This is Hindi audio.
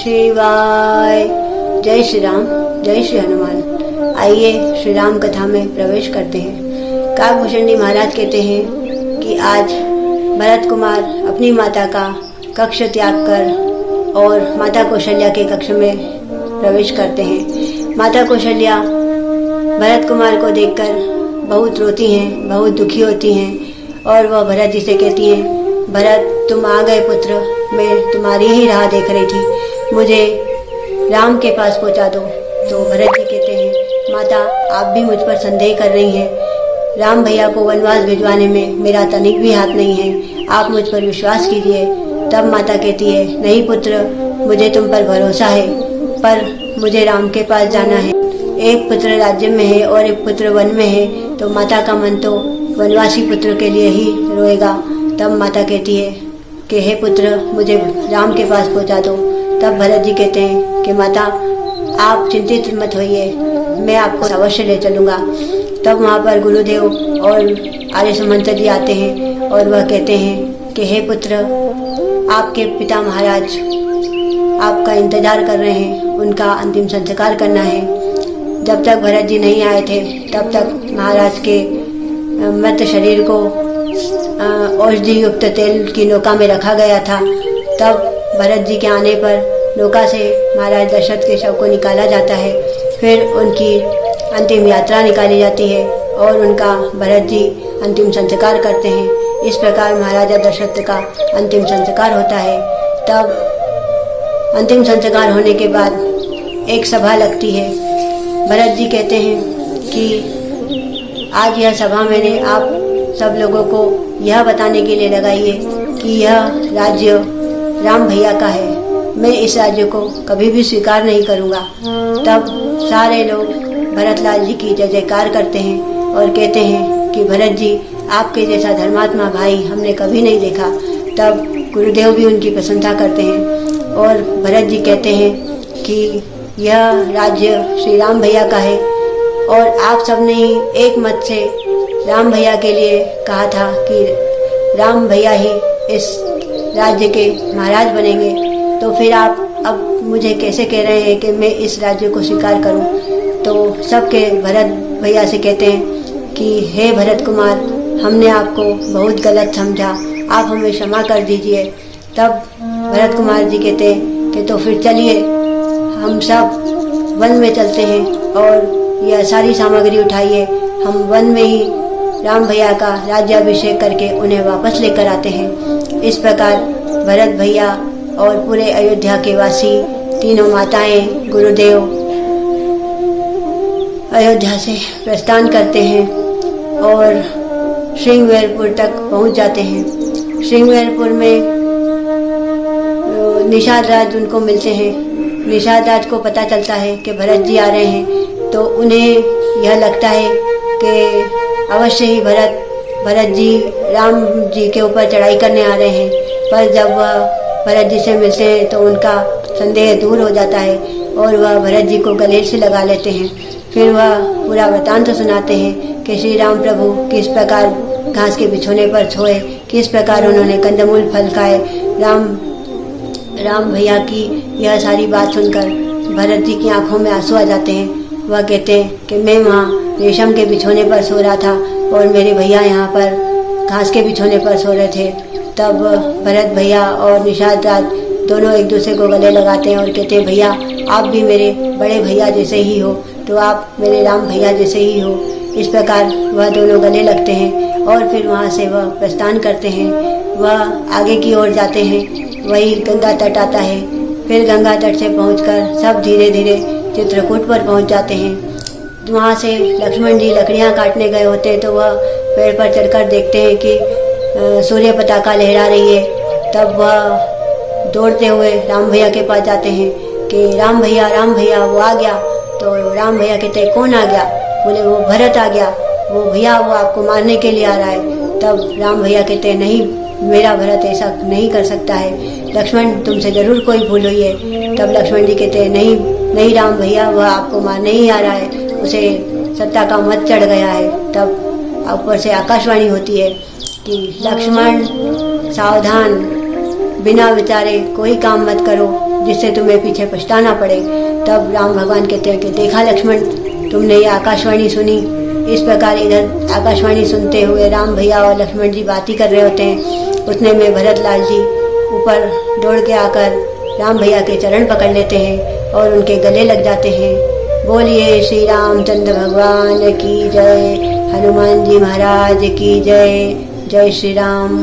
शिवाय। जय श्री राम, जय श्री हनुमान। आइए श्री राम कथा में प्रवेश करते हैं। काकभूषणी महाराज कहते हैं कि आज भरत कुमार अपनी माता का कक्ष त्याग कर और माता कौशल्या के कक्ष में प्रवेश करते हैं। माता कौशल्या भरत कुमार को देखकर बहुत रोती हैं, बहुत दुखी होती हैं और वह भरत जी से कहती हैं, भरत तुम आ गए पुत्र, मैं तुम्हारी ही राह देख रही थी, मुझे राम के पास पहुंचा दो। तो भरत जी कहते हैं, माता आप भी मुझ पर संदेह कर रही हैं, राम भैया को वनवास भिजवाने में मेरा तनिक भी हाथ नहीं है, आप मुझ पर विश्वास कीजिए। तब माता कहती है, नहीं पुत्र, मुझे तुम पर भरोसा है, पर मुझे राम के पास जाना है। एक पुत्र राज्य में है और एक पुत्र वन में है, तो माता का मन तो वनवासी पुत्र के लिए ही रोएगा। तब माता कहती है कि हे पुत्र, मुझे राम के पास पहुंचा दो। तब भरत जी कहते हैं कि माता आप चिंतित मत होइए, मैं आपको अवश्य ले चलूँगा। तब वहाँ पर गुरुदेव और आर्य सुमंत जी आते हैं और वह कहते हैं कि हे पुत्र, आपके पिता महाराज आपका इंतजार कर रहे हैं, उनका अंतिम संस्कार करना है। जब तक भरत जी नहीं आए थे तब तक महाराज के मृत शरीर को औषधि युक्त तेल की नौका में रखा गया था। तब भरत जी के आने पर नौका से महाराज दशरथ के शव को निकाला जाता है, फिर उनकी अंतिम यात्रा निकाली जाती है और उनका भरत जी अंतिम संस्कार करते हैं। इस प्रकार महाराजा दशरथ का अंतिम संस्कार होता है। तब अंतिम संस्कार होने के बाद एक सभा लगती है। भरत जी कहते हैं कि आज यह सभा मैंने आप सब लोगों को यह बताने के लिए लगाई है कि यह राज्य राम भैया का है, मैं इस राज्य को कभी भी स्वीकार नहीं करूँगा। तब सारे लोग भरतलाल जी की जय जयकार करते हैं और कहते हैं कि भरत जी आपके जैसा धर्मात्मा भाई हमने कभी नहीं देखा। तब गुरुदेव भी उनकी प्रशंसा करते हैं और भरत जी कहते हैं कि यह राज्य श्री राम भैया का है और आप सबने ही एक मत से राम भैया के लिए कहा था कि राम भैया ही इस राज्य के महाराज बनेंगे, तो फिर आप अब मुझे कैसे कह रहे हैं कि मैं इस राज्य को स्वीकार करूं। तो सबके भरत भैया से कहते हैं कि हे भरत कुमार, हमने आपको बहुत गलत समझा, आप हमें क्षमा कर दीजिए। तब भरत कुमार जी कहते हैं कि तो फिर चलिए हम सब वन में चलते हैं और यह सारी सामग्री उठाइए, हम वन में ही राम भैया का राज्याभिषेक करके उन्हें वापस लेकर आते हैं। इस प्रकार भरत भैया और पूरे अयोध्या के वासी तीनों माताएं गुरुदेव अयोध्या से प्रस्थान करते हैं और श्रृंगवेरपुर तक पहुंच जाते हैं। श्रृंगवेरपुर में निषाद राज उनको मिलते हैं। निषाद राज को पता चलता है कि भरत जी आ रहे हैं, तो उन्हें यह लगता है कि अवश्य ही भरत जी राम जी के ऊपर चढ़ाई करने आ रहे हैं। पर जब वह भरत जी से मिलते हैं तो उनका संदेह दूर हो जाता है और वह भरत जी को गले से लगा लेते हैं। फिर वह पूरा वृतांत सुनाते हैं कि श्री राम प्रभु किस प्रकार घास के बिछोने पर सोए, किस प्रकार उन्होंने कंदमूल फल खाए। राम भैया की यह सारी बात सुनकर भरत जी की आंखों में आंसू आ जाते हैं। वह कहते हैं कि मैं वहाँ रेशम के बिछोने पर सो रहा था और मेरे भैया यहाँ पर घास के बिछोने पर सो रहे थे। तब भरत भैया और निषाद राज दोनों एक दूसरे को गले लगाते हैं और कहते हैं, भैया आप भी मेरे बड़े भैया जैसे ही हो, तो आप मेरे राम भैया जैसे ही हो। इस प्रकार वह दोनों गले लगते हैं और फिर वहाँ से वह प्रस्थान करते हैं। वह आगे की ओर जाते हैं, वही गंगा तट आता है। फिर गंगा तट से पहुंचकर सब धीरे धीरे चित्रकूट पर पहुंच जाते हैं। वहाँ से लक्ष्मण जी लकड़ियाँ काटने गए होते हैं, तो वह पेड़ पर चढ़कर देखते हैं कि सूर्य पताका लहरा रही है। तब वह दौड़ते हुए राम भैया के पास जाते हैं कि राम भैया वो आ गया। तो राम भैया कहते कौन आ गया? बोले वो भरत आ गया, वो भैया वो आपको मारने के लिए आ रहा है। तब राम भैया कहते हैं, नहीं मेरा भरत ऐसा नहीं कर सकता है, लक्ष्मण तुमसे जरूर कोई भूल हुई है। तब लक्ष्मण जी कहते हैं, नहीं राम भैया, वह आपको मारने ही आ रहा है, उसे सत्ता का मत चढ़ गया है। तब ऊपर से आकाशवाणी होती है कि लक्ष्मण सावधान, बिना विचारे कोई काम मत करो जिससे तुम्हें पीछे पछताना पड़े। तब राम भगवान कहते हैं कि देखा लक्ष्मण, तुमने ये आकाशवाणी सुनी। इस प्रकार इधर आकाशवाणी सुनते हुए राम भैया और लक्ष्मण जी बात ही कर रहे होते हैं। उतने में भरत लाल जी ऊपर दौड़ के आकर राम भैया के चरण पकड़ लेते हैं और उनके गले लग जाते हैं। बोलिए श्री रामचंद्र भगवान की जय, हनुमान जी महाराज की जय। जय श्री राम।